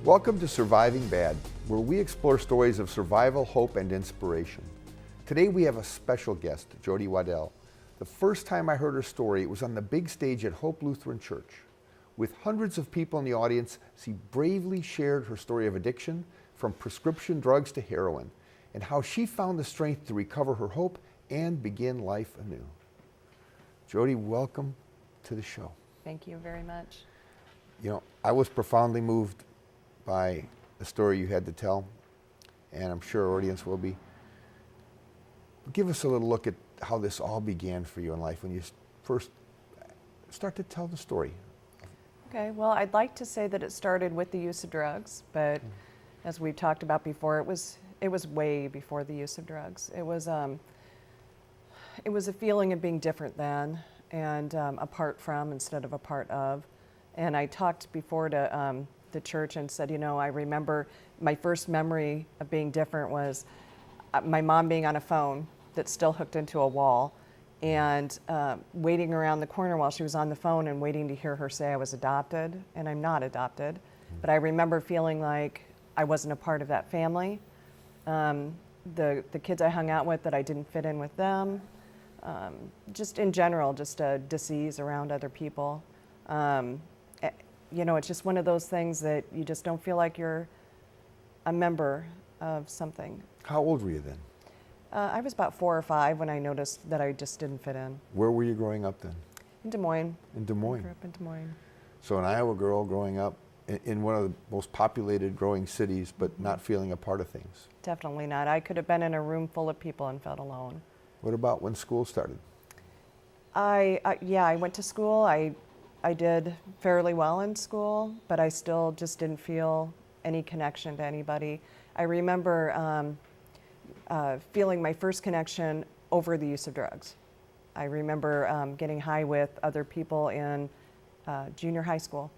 Welcome to Surviving Bad, where we explore stories of survival, hope, and inspiration. Today we have a special guest, Jody Waddell. The first time I heard her story, it was on the big stage at Hope Lutheran Church. With hundreds of people in the audience, she bravely shared her story of addiction, from prescription drugs to heroin, and how she found the strength to recover her hope and begin life anew. Jody, welcome to the show. Thank you very much. You know, I was profoundly moved by the story you had to tell, and I'm sure our audience will be. Give us a little look at how this all began for you in life when you first start to tell the story. Okay, well, I'd like to say that it started with the use of drugs, but as we've talked about before, it was way before the use of drugs. It was a feeling of being different than and apart from instead of a part of. And I talked before to the church and said, you know, I remember my first memory of being different was my mom being on a phone that's still hooked into a wall and waiting around the corner while she was on the phone and waiting to hear her say I was adopted, and I'm not adopted. But I remember feeling like I wasn't a part of that family. The kids I hung out with, that I didn't fit in with them. Just in general, just a disease around other people. You know, it's just one of those things that you just don't feel like you're a member of something. How old were you then? I was about 4 or 5 when I noticed that I just didn't fit in. Where were you growing up then? In Des Moines. In Des Moines. I grew up in Des Moines. So an Iowa girl growing up in one of the most populated growing cities, but not feeling a part of things. Definitely not. I could have been in a room full of people and felt alone. What about when school started? Yeah, I went to school. I did fairly well in school, but I still just didn't feel any connection to anybody. I remember feeling my first connection over the use of drugs. I remember getting high with other people in junior high school.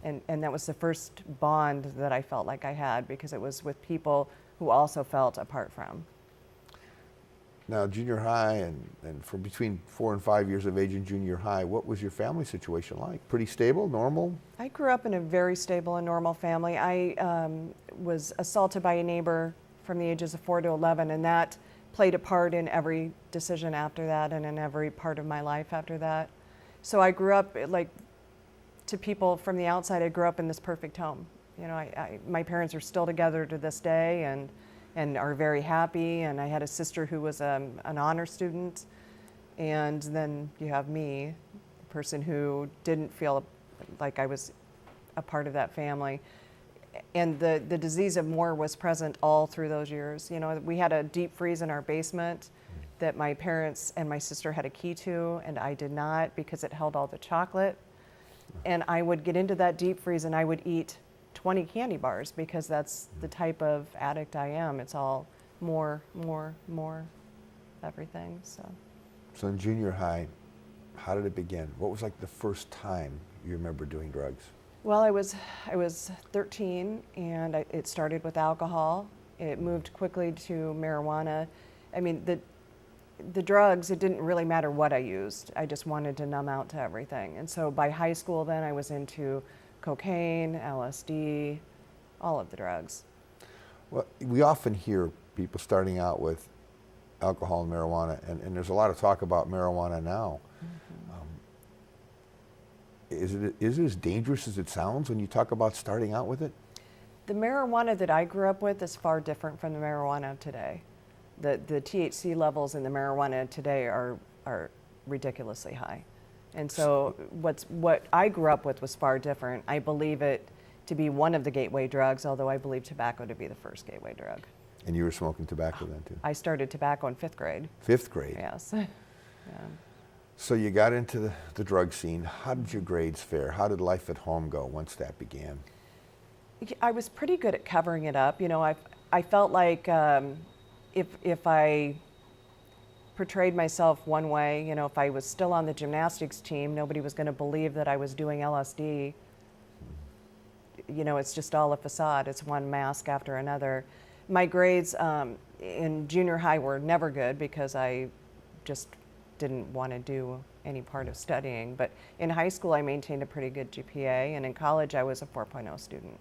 And that was the first bond that I felt like I had, because it was with people who also felt apart from. Now, junior high and from between 4 and 5 years of age in junior high, what was your family situation like? Pretty stable, normal? I grew up in a very stable and normal family. I was assaulted by a neighbor from the ages of 4 to 11, and that played a part in every decision after that and in every part of my life after that. So I grew up, like, to people from the outside, I grew up in this perfect home. You know, my parents are still together to this day and are very happy, and I had a sister who was an honor student, and then you have me, the person who didn't feel like I was a part of that family. And the disease of more was present all through those years. You know, we had a deep freeze in our basement that my parents and my sister had a key to, and I did not, because it held all the chocolate. And I would get into that deep freeze and I would eat 20 candy bars, because that's the type of addict I am. It's all more, everything. So in junior high, how did it begin? What was like the first time you remember doing drugs? Well, I was 13, and it started with alcohol. It moved quickly to marijuana. I mean, the drugs, it didn't really matter what I used. I just wanted to numb out to everything. And so by high school then, I was into cocaine, LSD, all of the drugs. Well, we often hear people starting out with alcohol and marijuana, and there's a lot of talk about marijuana now. Is it as dangerous as it sounds when you talk about starting out with it? The marijuana that I grew up with is far different from the marijuana of today. The THC levels in the marijuana today are ridiculously high. And so what I grew up with was far different. I believe it to be one of the gateway drugs, although I believe tobacco to be the first gateway drug. And you were smoking tobacco then too? I started tobacco in 5th grade. 5th grade? Yes. Yeah. So you got into the drug scene. How did your grades fare? How did life at home go once that began? I was pretty good at covering it up. You know, I felt like if I portrayed myself one way, you know, if I was still on the gymnastics team, nobody was going to believe that I was doing LSD. You know, it's just all a facade. It's one mask after another. My grades in junior high were never good, because I just didn't want to do any part of studying. But in high school, I maintained a pretty good GPA, and in college, I was a 4.0 student.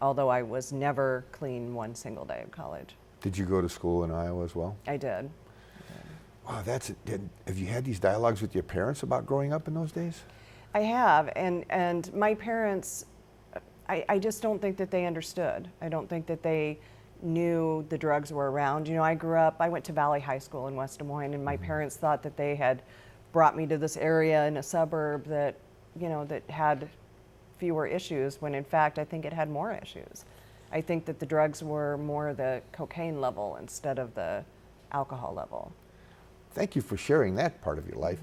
although I was never clean one single day of college. Did you go to school in Iowa as well? I did. Wow, have you had these dialogues with your parents about growing up in those days? I have, and my parents, I just don't think that they understood. I don't think that they knew the drugs were around. You know, I went to Valley High School in West Des Moines, and my parents thought that they had brought me to this area in a suburb that, you know, that had fewer issues, when in fact I think it had more issues. I think that the drugs were more the cocaine level instead of the alcohol level. Thank you for sharing that part of your life.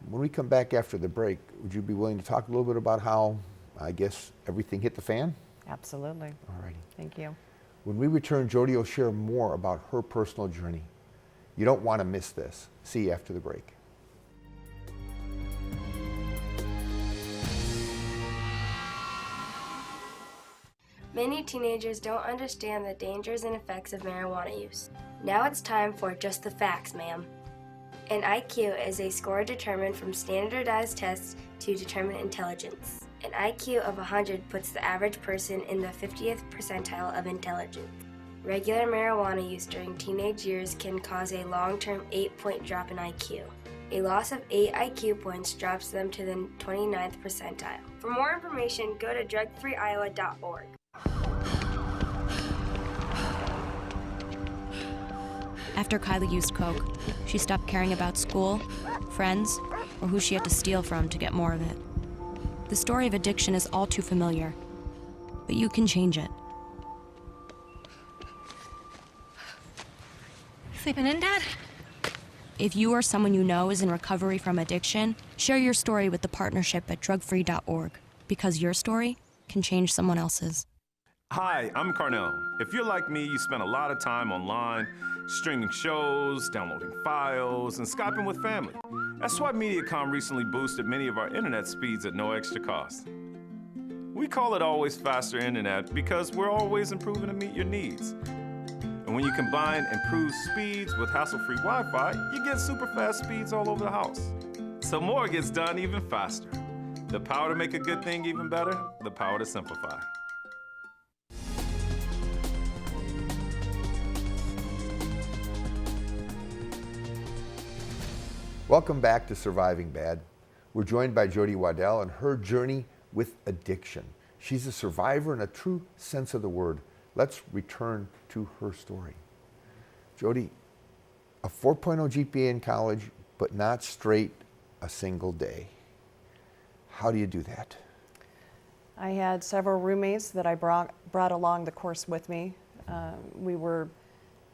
When we come back after the break, would you be willing to talk a little bit about how, I guess, everything hit the fan? Absolutely. All righty. Thank you. When we return, Jodi will share more about her personal journey. You don't want to miss this. See you after the break. Many teenagers don't understand the dangers and effects of marijuana use. Now it's time for Just the Facts, ma'am. An IQ is a score determined from standardized tests to determine intelligence. An IQ of 100 puts the average person in the 50th percentile of intelligence. Regular marijuana use during teenage years can cause a long-term 8-point drop in IQ. A loss of 8 IQ points drops them to the 29th percentile. For more information, go to drugfreeiowa.org. After Kylie used coke, she stopped caring about school, friends, or who she had to steal from to get more of it. The story of addiction is all too familiar, but you can change it. Sleeping in, Dad? If you or someone you know is in recovery from addiction, share your story with the partnership at drugfree.org, because your story can change someone else's. Hi, I'm Carnell. If you're like me, you spend a lot of time online, streaming shows, downloading files, and Skyping with family. That's why Mediacom recently boosted many of our internet speeds at no extra cost. We call it Always Faster Internet because we're always improving to meet your needs. And when you combine improved speeds with hassle-free Wi-Fi, you get super fast speeds all over the house. So more gets done even faster. The power to make a good thing even better, the power to simplify. Welcome back to Surviving Bad. We're joined by Jody Waddell and her journey with addiction. She's a survivor in a true sense of the word. Let's return to her story. Jody, a 4.0 GPA in college, but not straight a single day. How do you do that? I had several roommates that I brought along the course with me. We were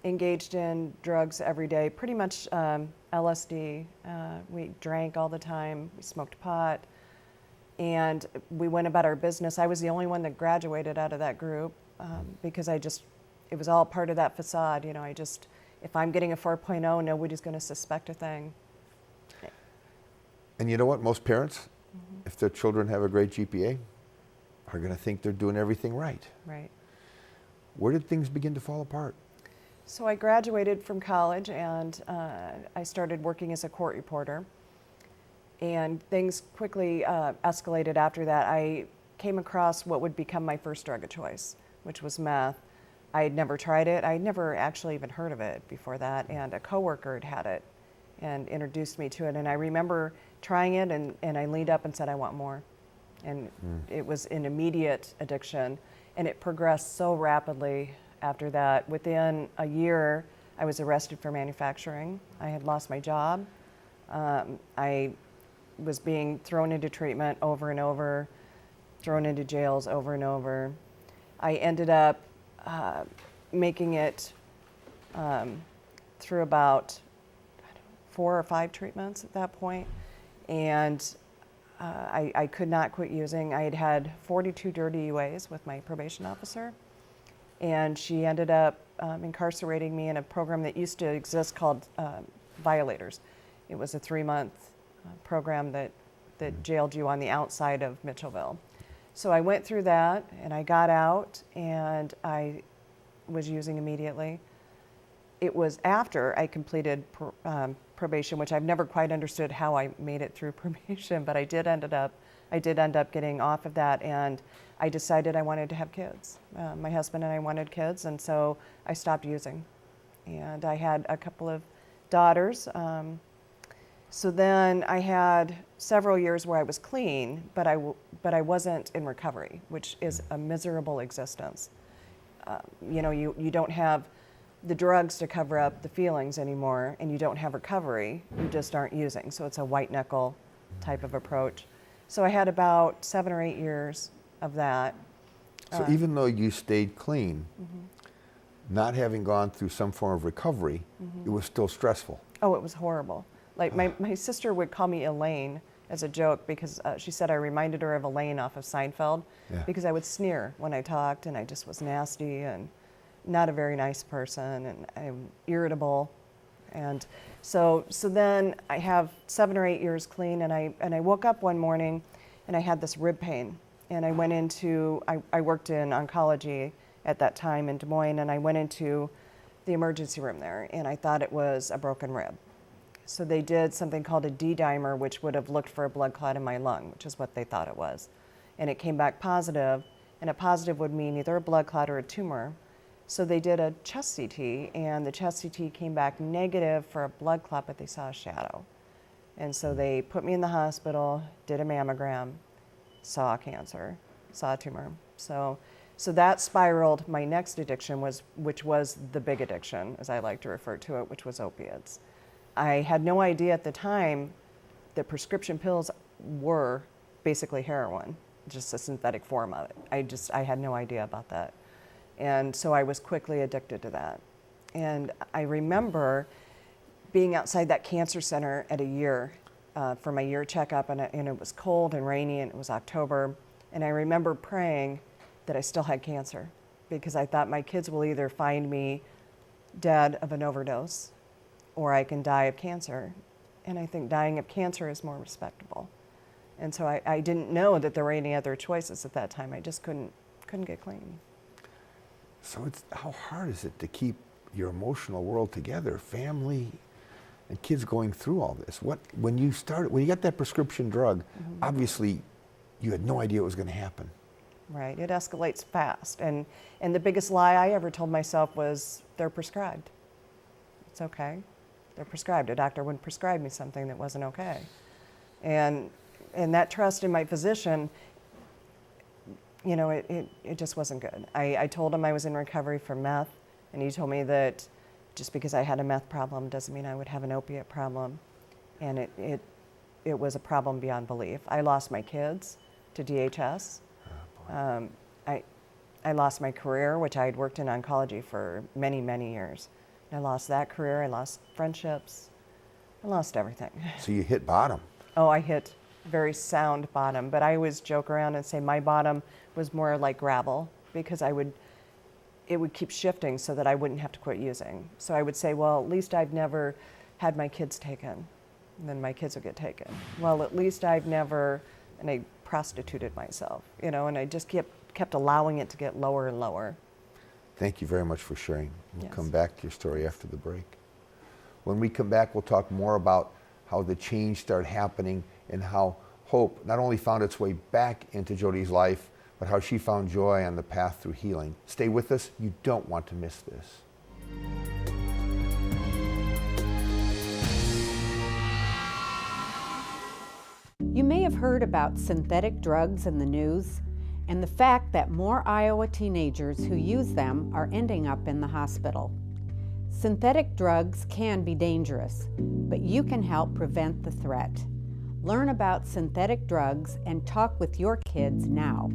engaged in drugs every day, pretty much LSD. We drank all the time, we smoked pot, and we went about our business. I was the only one that graduated out of that group because it was all part of that facade. You know, if I'm getting a 4.0, nobody's going to suspect a thing. And you know what? Most parents, if their children have a great GPA, are going to think they're doing everything right. Right. Where did things begin to fall apart? So I graduated from college and I started working as a court reporter. And things quickly escalated after that. I came across what would become my first drug of choice, which was meth. I had never tried it. I had never actually even heard of it before that. And a coworker had it and introduced me to it. And I remember trying it and I leaned up and said, I want more. And it was an immediate addiction. And it progressed so rapidly after that. Within a year, I was arrested for manufacturing. I had lost my job. I was being thrown into treatment over and over, thrown into jails over and over. I ended up making it through about 4 or 5 treatments at that point. And I could not quit using. I had 42 dirty UAs with my probation officer. And she ended up incarcerating me in a program that used to exist called Violators. It was a 3-month program that jailed you on the outside of Mitchellville. So I went through that and I got out and I was using immediately. It was after I completed probation, which I've never quite understood how I made it through probation, but I I did end up getting off of that, and I decided I wanted to have kids. My husband and I wanted kids, and so I stopped using. And I had a couple of daughters. So then I had several years where I was clean, but I wasn't in recovery, which is a miserable existence. You know, you don't have the drugs to cover up the feelings anymore, and you don't have recovery. You just aren't using. So it's a white knuckle type of approach. So I had about 7 or 8 years of that. So even though you stayed clean, not having gone through some form of recovery, it was still stressful. Oh, it was horrible. Like my sister would call me Elaine as a joke because she said I reminded her of Elaine off of Seinfeld, because I would sneer when I talked, and I just was nasty and not a very nice person, and I'm irritable. And so then I have 7 or 8 years clean, and I woke up one morning and I had this rib pain, and I went into, I worked in oncology at that time in Des Moines, and I went into the emergency room there, and I thought it was a broken rib. So they did something called a D-dimer, which would have looked for a blood clot in my lung, which is what they thought it was. And it came back positive, and a positive would mean either a blood clot or a tumor. So they did a chest CT, and the chest CT came back negative for a blood clot, but they saw a shadow. And so they put me in the hospital, did a mammogram, saw cancer, saw a tumor. So that spiraled my next addiction, which was the big addiction, as I like to refer to it, which was opiates. I had no idea at the time that prescription pills were basically heroin, just a synthetic form of it. I had no idea about that. And so I was quickly addicted to that. And I remember being outside that cancer center at a year for my year checkup, and it was cold and rainy, and it was October. And I remember praying that I still had cancer, because I thought my kids will either find me dead of an overdose or I can die of cancer. And I think dying of cancer is more respectable. And so I didn't know that there were any other choices at that time. I just couldn't get clean. So how hard is it to keep your emotional world together, family and kids going through all this? When you got that prescription drug, obviously you had no idea what was going to happen. Right, it escalates fast. And the biggest lie I ever told myself was, they're prescribed. It's okay. They're prescribed. A doctor wouldn't prescribe me something that wasn't okay. And that trust in my physician, you know, it just wasn't good. I told him I was in recovery for meth, and he told me that just because I had a meth problem doesn't mean I would have an opiate problem. And it was a problem beyond belief. I lost my kids to DHS. I lost my career, which I had worked in oncology for many, many years. I lost that career, I lost friendships, I lost everything. So you hit bottom. Oh, I hit very sound bottom, but I always joke around and say my bottom was more like gravel, because it would keep shifting so that I wouldn't have to quit using. So I would say, well, at least I've never had my kids taken, and then my kids would get taken. Well, at least I've never, and I prostituted myself, you know, and I just kept allowing it to get lower and lower. Thank you very much for sharing. We'll Yes. come back to your story after the break. When we come back, we'll talk more about how the change started happening and how hope not only found its way back into Jodi's life, but how she found joy on the path through healing. Stay with us. You don't want to miss this. You may have heard about synthetic drugs in the news, and the fact that more Iowa teenagers who use them are ending up in the hospital. Synthetic drugs can be dangerous, but you can help prevent the threat. Learn about synthetic drugs and talk with your kids now.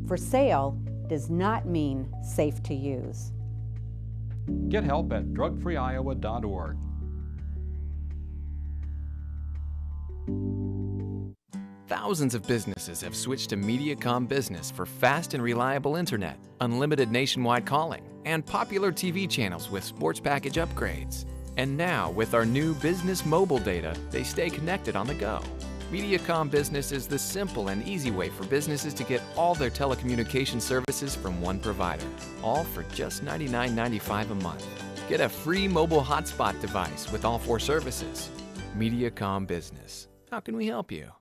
For sale does not mean safe to use. Get help at drugfreeiowa.org. Thousands of businesses have switched to Mediacom Business for fast and reliable internet, unlimited nationwide calling, and popular TV channels with sports package upgrades. And now, with our new business mobile data, they stay connected on the go. Mediacom Business is the simple and easy way for businesses to get all their telecommunication services from one provider, all for just $99.95 a month. Get a free mobile hotspot device with all 4 services. Mediacom Business. How can we help you?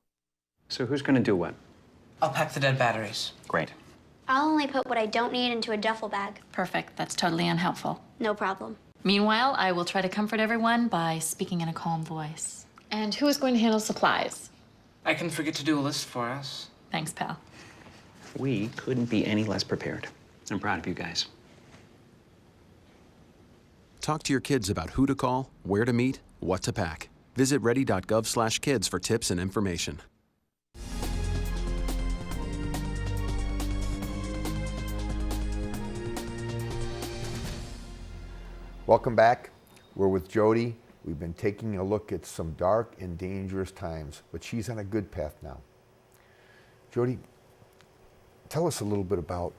So who's going to do what? I'll pack the dead batteries. Great. I'll only put what I don't need into a duffel bag. Perfect. That's totally unhelpful. No problem. Meanwhile, I will try to comfort everyone by speaking in a calm voice. And who is going to handle supplies? I can forget to do a list for us. Thanks, pal. We couldn't be any less prepared. I'm proud of you guys. Talk to your kids about who to call, where to meet, what to pack. Visit ready.gov/kids for tips and information. Welcome back. We're with Jodi. We've been taking a look at some dark and dangerous times, but she's on a good path now. Jodi, tell us a little bit about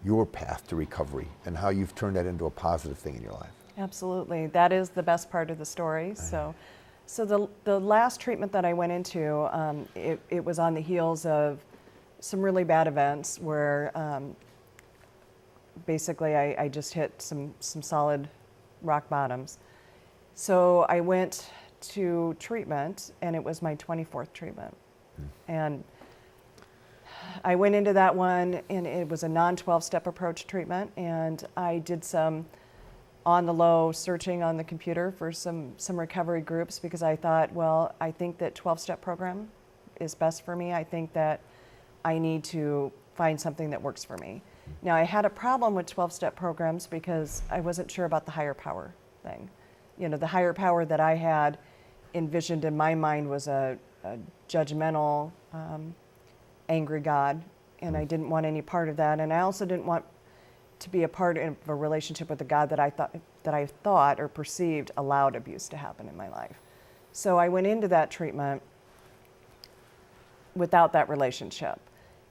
your path to recovery and how you've turned that into a positive thing in your life. Absolutely. That is the best part of the story. So the last treatment that I went into, it was on the heels of some really bad events where basically I just hit some solid rock bottoms. So I went to treatment, and it was my 24th treatment. And I went into that one, and it was a non-12-step approach treatment, and I did some on-the-low searching on the computer for some recovery groups because I thought, well, I think that 12-step program is best for me. I think that I need to find something that works for me. Now, I had a problem with 12-step programs because I wasn't sure about the higher power thing. You know, the higher power that I had envisioned in my mind was a judgmental, angry God, and I didn't want any part of that. And I also didn't want to be a part of a relationship with a God that I thought or perceived allowed abuse to happen in my life. So I went into that treatment without that relationship.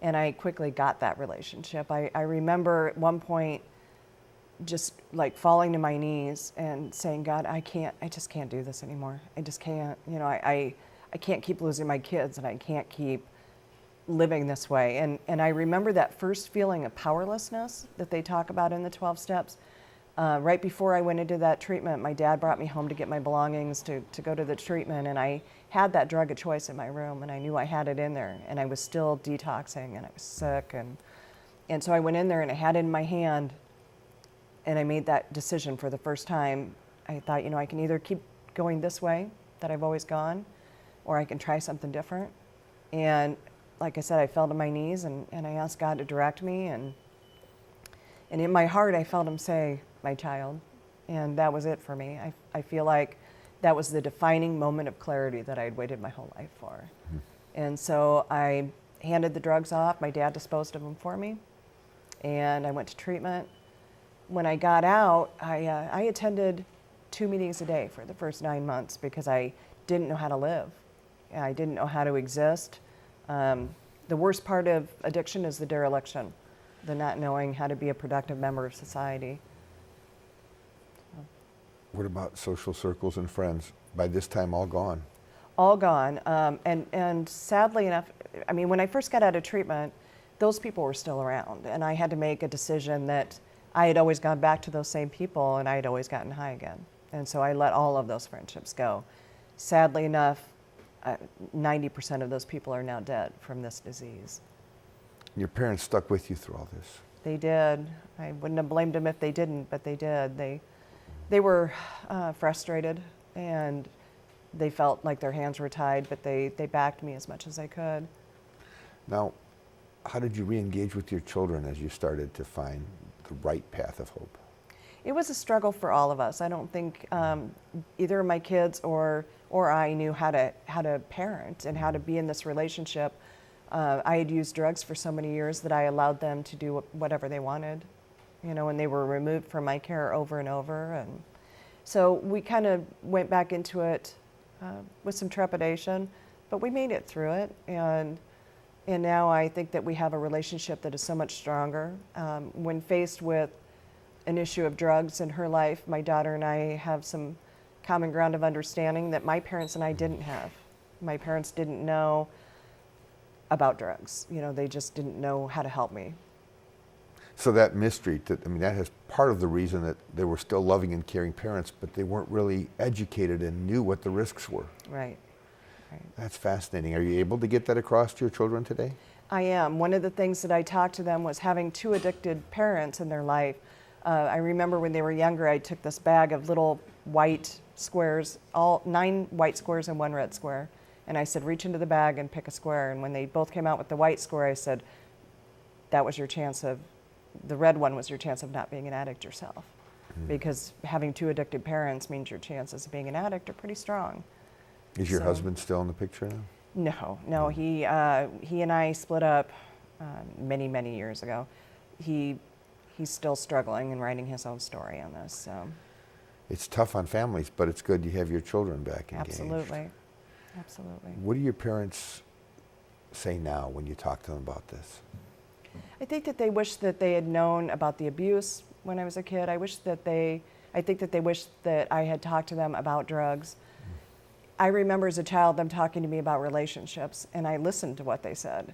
And I quickly got that relationship. I remember at one point just like falling to my knees and saying, God, I just can't do this anymore. I just can't, you know, I can't keep losing my kids, and I can't keep living this way. And I remember that first feeling of powerlessness that they talk about in the 12 steps. Right before I went into that treatment, my dad brought me home to get my belongings to go to the treatment, and I had that drug of choice in my room, and I knew I had it in there, and I was still detoxing, and I was sick, and so I went in there and I had it in my hand, and I made that decision for the first time. I thought, you know, I can either keep going this way that I've always gone, or I can try something different. And like I said, I fell to my knees and I asked God to direct me, and in my heart I felt him say, my child, and that was it for me. I feel like that was the defining moment of clarity that I had waited my whole life for. Mm-hmm. And so I handed the drugs off. My dad disposed of them for me, and I went to treatment. When I got out, I attended 2 meetings a day for the first 9 months because I didn't know how to live. I didn't know how to exist. The worst part of addiction is the dereliction, the not knowing how to be a productive member of society. What about social circles and friends? By this time, all gone. All gone. And sadly enough, I mean, when I first got out of treatment, those people were still around. And I had to make a decision that I had always gone back to those same people, and I had always gotten high again. And so I let all of those friendships go. Sadly enough, 90% of those people are now dead from this disease. Your parents stuck with you through all this. They did. I wouldn't have blamed them if they didn't, but they did. They were frustrated, and they felt like their hands were tied, but they backed me as much as I could. Now, how did you re-engage with your children as you started to find the right path of hope? It was a struggle for all of us. I don't think either of my kids or I knew how to parent and how to be in this relationship. I had used drugs for so many years that I allowed them to do whatever they wanted, you know, and they were removed from my care over and over. And so we kind of went back into it with some trepidation, but we made it through it. And now I think that we have a relationship that is so much stronger. When faced with an issue of drugs in her life, my daughter and I have some common ground of understanding that my parents and I didn't have. My parents didn't know about drugs. You know, they just didn't know how to help me. So that mystery, that has part of the reason that they were still loving and caring parents, but they weren't really educated and knew what the risks were. Right. That's fascinating. Are you able to get that across to your children today? I am. One of the things that I talked to them was having 2 addicted parents in their life. I remember when they were younger, I took this bag of little white squares, all 9 white squares and 1 red square. And I said, reach into the bag and pick a square. And when they both came out with the white square, I said, that was your chance of, the red one was your chance of not being an addict yourself. Because having 2 addicted parents means your chances of being an addict are pretty strong. Is your husband still in the picture now? No, he and I split up many, many years ago. He's still struggling and writing his own story on this. So. It's tough on families, but it's good you have your children back engaged. Absolutely. What do your parents say now when you talk to them about this? I think that they wish that they had known about the abuse when I was a kid. I think that they wish that I had talked to them about drugs. I remember as a child them talking to me about relationships, and I listened to what they said.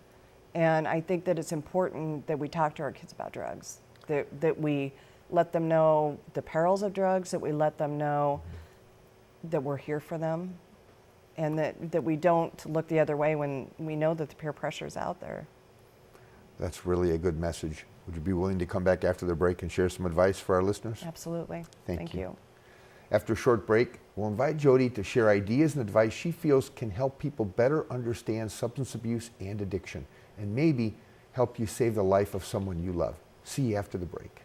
And I think that it's important that we talk to our kids about drugs, that we let them know the perils of drugs, that we let them know that we're here for them, and that we don't look the other way when we know that the peer pressure is out there. That's really a good message. Would you be willing to come back after the break and share some advice for our listeners? Absolutely. Thank you. After a short break, we'll invite Jodi to share ideas and advice she feels can help people better understand substance abuse and addiction, and maybe help you save the life of someone you love. See you after the break.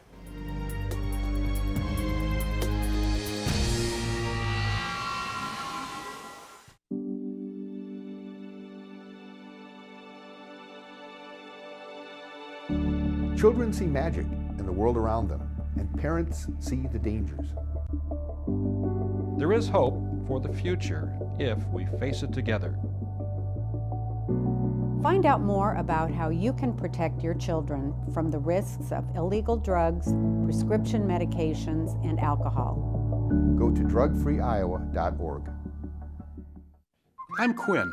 Children see magic in the world around them, and parents see the dangers. There is hope for the future if we face it together. Find out more about how you can protect your children from the risks of illegal drugs, prescription medications, and alcohol. Go to drugfreeiowa.org. I'm Quinn.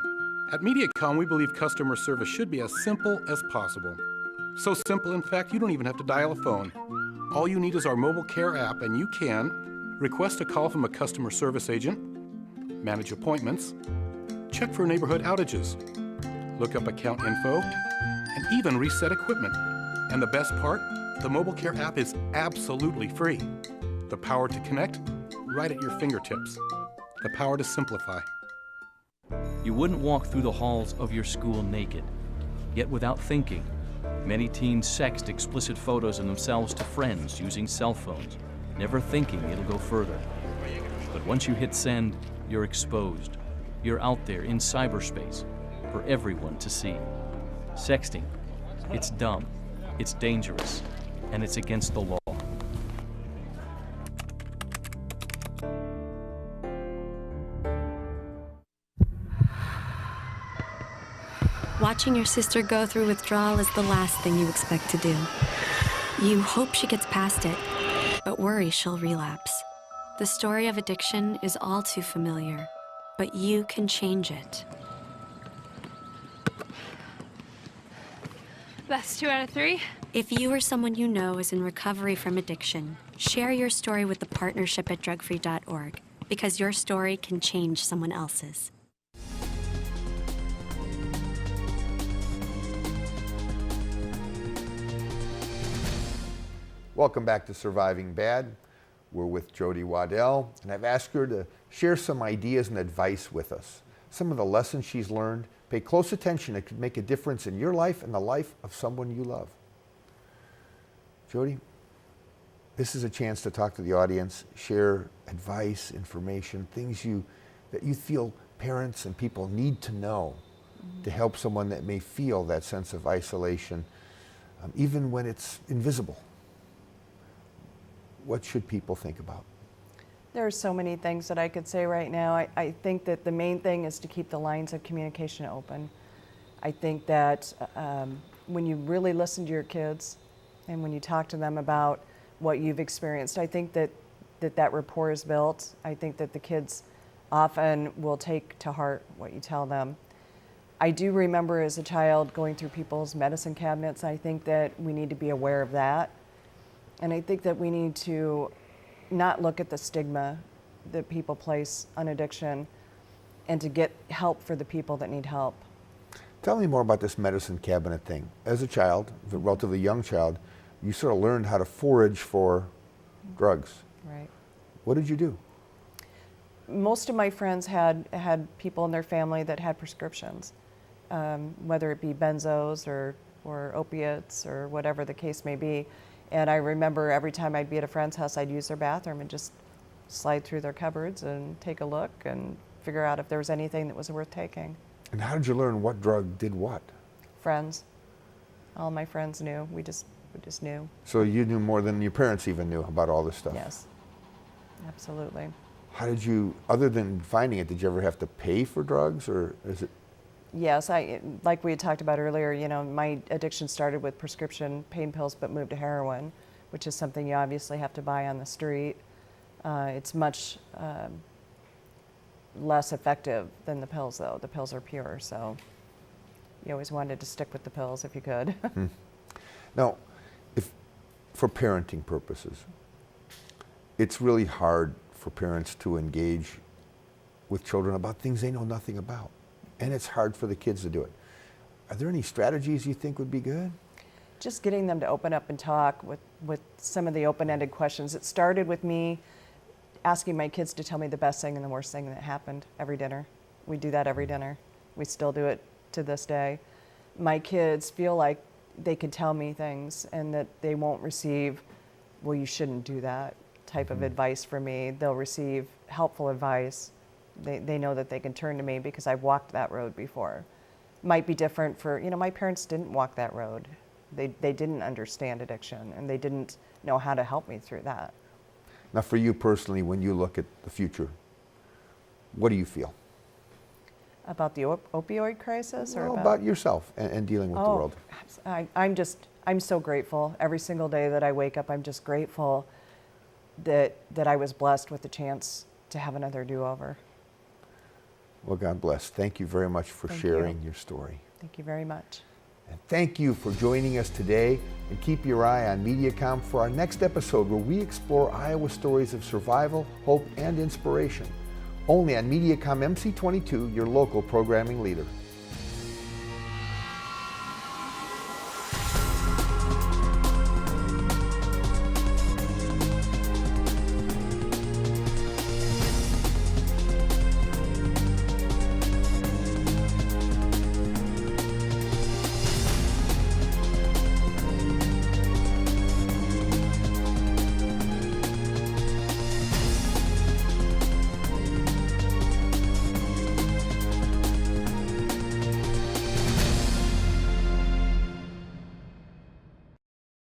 At Mediacom, we believe customer service should be as simple as possible. So simple, in fact, you don't even have to dial a phone. All you need is our mobile care app, and you can request a call from a customer service agent, manage appointments, check for neighborhood outages, look up account info, and even reset equipment. And the best part, the mobile care app is absolutely free. The power to connect, right at your fingertips. The power to simplify. You wouldn't walk through the halls of your school naked, yet without thinking. Many teens sext explicit photos of themselves to friends using cell phones, never thinking it'll go further. But once you hit send, you're exposed. You're out there in cyberspace for everyone to see. Sexting, it's dumb, it's dangerous, and it's against the law. Watching your sister go through withdrawal is the last thing you expect to do. You hope she gets past it, but worry she'll relapse. The story of addiction is all too familiar, but you can change it. That's 2 out of 3. If you or someone you know is in recovery from addiction, share your story with the partnership at drugfree.org, because your story can change someone else's. Welcome back to Surviving Bad. We're with Jody Waddell, and I've asked her to share some ideas and advice with us. Some of the lessons she's learned. Pay close attention. It could make a difference in your life and the life of someone you love. Jody, this is a chance to talk to the audience, share advice, information, things that you feel parents and people need to know to help someone that may feel that sense of isolation, even when it's invisible. What should people think about? There are so many things that I could say right now. I think that the main thing is to keep the lines of communication open. I think that when you really listen to your kids and when you talk to them about what you've experienced, I think that rapport is built. I think that the kids often will take to heart what you tell them. I do remember as a child going through people's medicine cabinets. I think that we need to be aware of that. And I think that we need to not look at the stigma that people place on addiction and to get help for the people that need help. Tell me more about this medicine cabinet thing. As a child, a relatively young child, you sort of learned how to forage for drugs. Right. What did you do? Most of my friends had people in their family that had prescriptions, whether it be benzos or opiates or whatever the case may be. And I remember every time I'd be at a friend's house, I'd use their bathroom and just slide through their cupboards and take a look and figure out if there was anything that was worth taking. And how did you learn what drug did what? Friends. All my friends knew. We just knew. So you knew more than your parents even knew about all this stuff? Yes, absolutely. How did you, other than finding it, did you ever have to pay for drugs, or is it? Yes, like we had talked about earlier, you know, my addiction started with prescription pain pills but moved to heroin, which is something you obviously have to buy on the street. It's much less effective than the pills, though. The pills are pure, so you always wanted to stick with the pills if you could. Now, for parenting purposes, it's really hard for parents to engage with children about things they know nothing about. And it's hard for the kids to do it. Are there any strategies you think would be good? Just getting them to open up and talk with some of the open-ended questions. It started with me asking my kids to tell me the best thing and the worst thing that happened every dinner. We do that every dinner. We still do it to this day. My kids feel like they could tell me things and that they won't receive, well, you shouldn't do that type of advice from me. They'll receive helpful advice. They know that they can turn to me because I've walked that road before. Might be different for, you know, my parents didn't walk that road. They didn't understand addiction and they didn't know how to help me through that. Now, for you personally, when you look at the future, what do you feel? About the opioid crisis, or well, about yourself and dealing with the world? I'm so grateful. Every single day that I wake up, I'm just grateful that I was blessed with the chance to have another do-over. Well, God bless. Thank you very much for sharing your story. Thank you very much. And thank you for joining us today, and keep your eye on Mediacom for our next episode where we explore Iowa stories of survival, hope, and inspiration. Only on Mediacom MC22, your local programming leader.